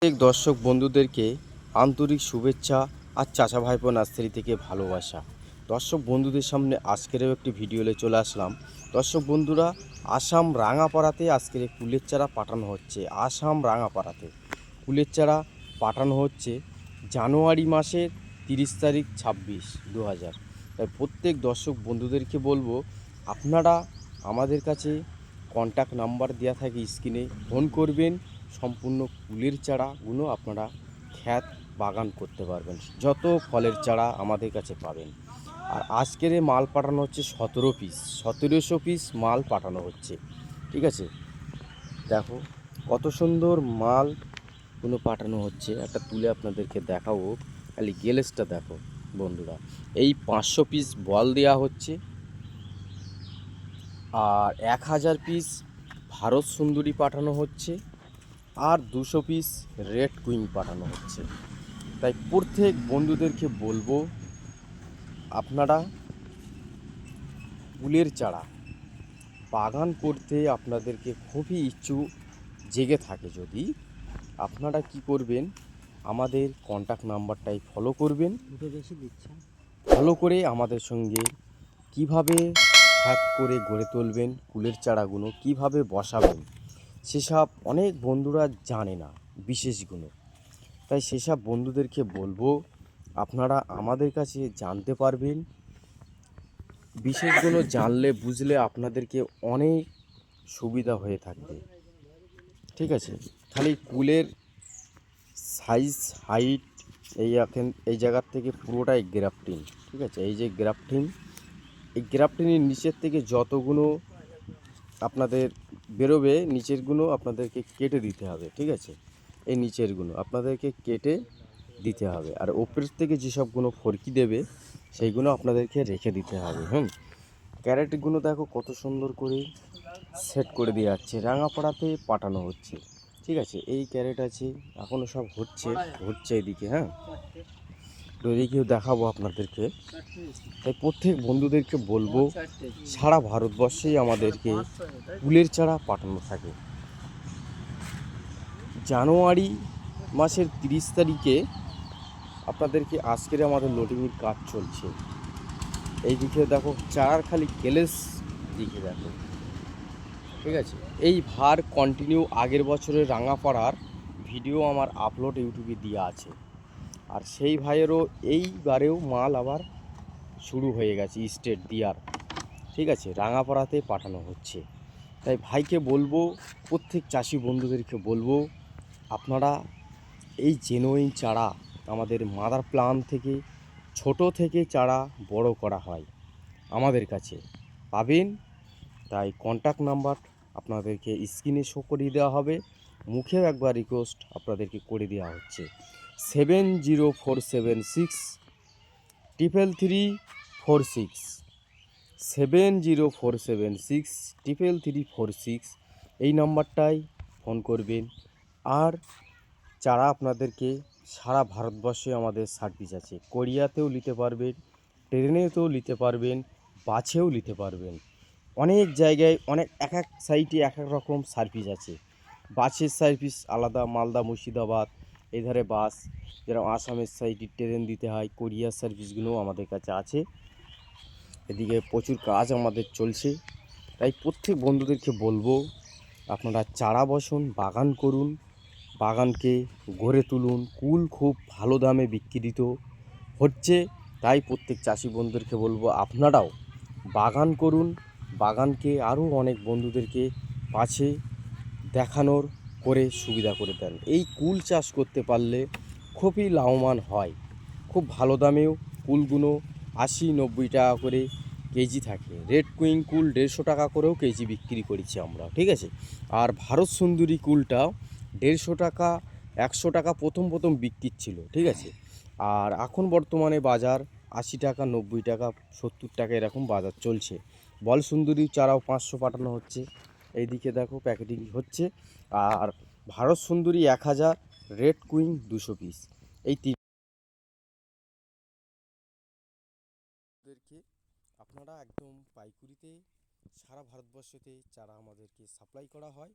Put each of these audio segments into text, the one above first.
প্রত্যেক দর্শক বন্ধুদেরকে আন্তরিক শুভেচ্ছা আর চাচা ভাইপো নার্সারি থেকে ভালোবাসা। দর্শক বন্ধুদের সামনে আজকেরও একটি ভিডিও নিয়ে চলে আসলাম। দর্শক বন্ধুরা, আসাম রাঙাপাড়াতে আজকের কুলের চারা পাঠানো হচ্ছে। আসাম রাঙাপাড়াতে কুলের চারা পাঠানো হচ্ছে জানুয়ারি মাসের 30 তারিখ 26/2000। তাই প্রত্যেক দর্শক বন্ধুদেরকে বলবো, আপনারা আমাদের কাছে কন্ট্যাক্ট নাম্বার দেওয়া থাকে স্ক্রিনে, ফোন করবেন। সম্পূর্ণ কুলের চারাগুলো আপনারা ক্ষেত বাগান করতে পারবেন। যত ফলের চারা আমাদের কাছে পাবেন। আর আজকের মাল পাঠানো হচ্ছে 1700 পিস মাল পাঠানো হচ্ছে। ঠিক আছে, দেখো কত সুন্দর মালগুলো পাঠানো হচ্ছে। একটা তুলে আপনাদেরকে দেখাবো, খালি গেলেসটা দেখো বন্ধুরা। এই 500 পিস বল দেওয়া হচ্ছে, আর 1000 পিস ভারত সুন্দরী পাঠানো হচ্ছে, আর 200 পিস রেড কুইন পাঠানো হচ্ছে। তাই প্রত্যেক বন্ধুদেরকে বলবো, আপনারা ফুলের চারা বাগান করতে আপনাদেরকে খুবই ইচ্ছু জেগে থাকে, যদি আপনারা কি করবেন, আমাদের কন্ট্যাক্ট নাম্বারটাই ফলো করবেন। ফলো করে আমাদের সঙ্গে কিভাবে হ্যাক করে গড়ে তুলবেন, ফুলের চারাগুলো কিভাবে বসাবেন, সেসব অনেক বন্ধুরা জানে না বিশেষগুলো। তাই সেসব বন্ধুদেরকে বলবো, আপনারা আমাদের কাছে জানতে পারবেন। বিশেষগুলো জানলে বুঝলে আপনাদেরকে অনেক সুবিধা হয়ে থাকবে। ঠিক আছে, খালি কুলের সাইজ হাইট এই জায়গার থেকে পুরোটাই গ্রাফটিং। ঠিক আছে, এই যে গ্রাফটিং, এই গ্রাফটিংয়ের নিচের থেকে যতগুলো আপনাদের বেরোবে, নিচেরগুলো আপনাদেরকে কেটে দিতে হবে। ঠিক আছে, এই নিচেরগুলো আপনাদেরকে কেটে দিতে হবে, আর ওপরের থেকে যেসবগুলো ফরকি দেবে সেইগুলো আপনাদেরকে রেখে দিতে হবে। ক্যারেটগুলো দেখো কত সুন্দর করে সেট করে দিয়ে যাচ্ছে, রাঙাপাড়াতে পাঠানো হচ্ছে। ঠিক আছে, এই ক্যারেট আছে, এখনও সব হচ্ছে এদিকে। এদিকেও দেখাবো আপনাদেরকে। তাই প্রত্যেক বন্ধুদেরকে বলবো, সারা ভারতবর্ষেই আমাদেরকে ফুলের চারা পাঠানো থাকে। জানুয়ারি মাসের 30 তারিখে আপনাদেরকে আজকের আমাদের লোডিংয়ের কাজ চলছে। এই দিকে দেখো চারার খালি গেলেস দিকে দেখো। ঠিক আছে, এই ভার কন্টিনিউ আগের বছরের রাঙাপাড়ার ভিডিও আমার আপলোড ইউটিউবে দেওয়া আছে। আর সেই ভাইয়েরও এইবারেও মাল আবার শুরু হয়ে গেছে স্টেট দিয়ার। ঠিক আছে, রাঙাপাড়াতে পাঠানো হচ্ছে। তাই ভাইকে বলবো, প্রত্যেক চাষি বন্ধুদেরকে বলবো, আপনারা এই জেনুইন চারা আমাদের মাদার প্লান্ট থেকে, ছোট থেকে চারা বড় করা হয় আমাদের কাছে পাবেন। তাই কন্ট্যাক্ট নাম্বার আপনাদেরকে স্ক্রিনে শো করিয়ে দেওয়া হবে, মুখেও একবার রিকোয়েস্ট আপনাদেরকে করে দেওয়া হচ্ছে। 70476 33346, 70476 এই নাম্বারটায় ফোন করবেন। আর চারা আপনাদেরকে সারা ভারতবর্ষে আমাদের সার্ভিস আছে। কোরিয়াতেও নিতে পারবেন, ট্রেনেতেও নিতে পারবেন, বাসেও নিতে পারবেন। অনেক জায়গায় এক এক সাইটে এক এক রকম সার্ভিস আছে। বাসের সার্ভিস আলাদা, মালদা মুর্শিদাবাদ এই ধারে বাস, যেরকম আসামের সাইডে ট্রেন দিতে হয়। কোরিয়ার সার্ভিসগুলোও আমাদের কাছে আছে। এদিকে প্রচুর কাজ আমাদের চলছে। তাই প্রত্যেক বন্ধুদেরকে বলবো, আপনারা চারা বসুন, বাগান করুন, বাগানকে গড়ে তুলুন। কুল খুব ভালো দামে বিক্রিত হচ্ছে। তাই প্রত্যেক চাষি বন্ধুদেরকে বলবো, আপনারাও বাগান করুন, বাগানকে আরও অনেক বন্ধুদেরকে পাশে দেখানোর করে সুবিধা করে দেন। এই কুল চাষ করতে পারলে খুবই লাভবান হয়। খুব ভালো দামেও কুলগুলো 80-90 টাকা করে কেজি থাকে। রেড কুইন কুল 150 টাকা করেও কেজি বিক্রি করেছি আমরা। ঠিক আছে, আর ভারত সুন্দরী কুলটাও 150 টাকা 100 টাকা প্রথম বিক্রি ছিল। ঠিক আছে, আর এখন বর্তমানে বাজার 80 টাকা 90 টাকা 70 টাকা এরকম বাজার চলছে। বল সুন্দরী চারাও 500 পাঠানো হচ্ছে, এইদিকে দেখো প্যাকেটিং হচ্ছে। আর ভারত সুন্দরী 1000, রেড কুইন 200 পিস, এই তিনদেরকে আপনারা একদম পাইকুরিতে সারা ভারতবর্ষতে চারা আমাদেরকে সাপ্লাই করা হয়।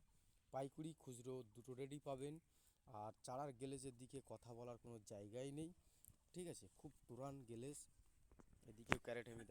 পাইকুরি খুচরো দুটো রেডি পাবেন। আর চারার গ্যালেজের দিকে কথা বলার কোনো জায়গাই নেই, ঠিক আছে, খুব পুরান গ্যালেজ। এদিকেও ক্যারেট আমি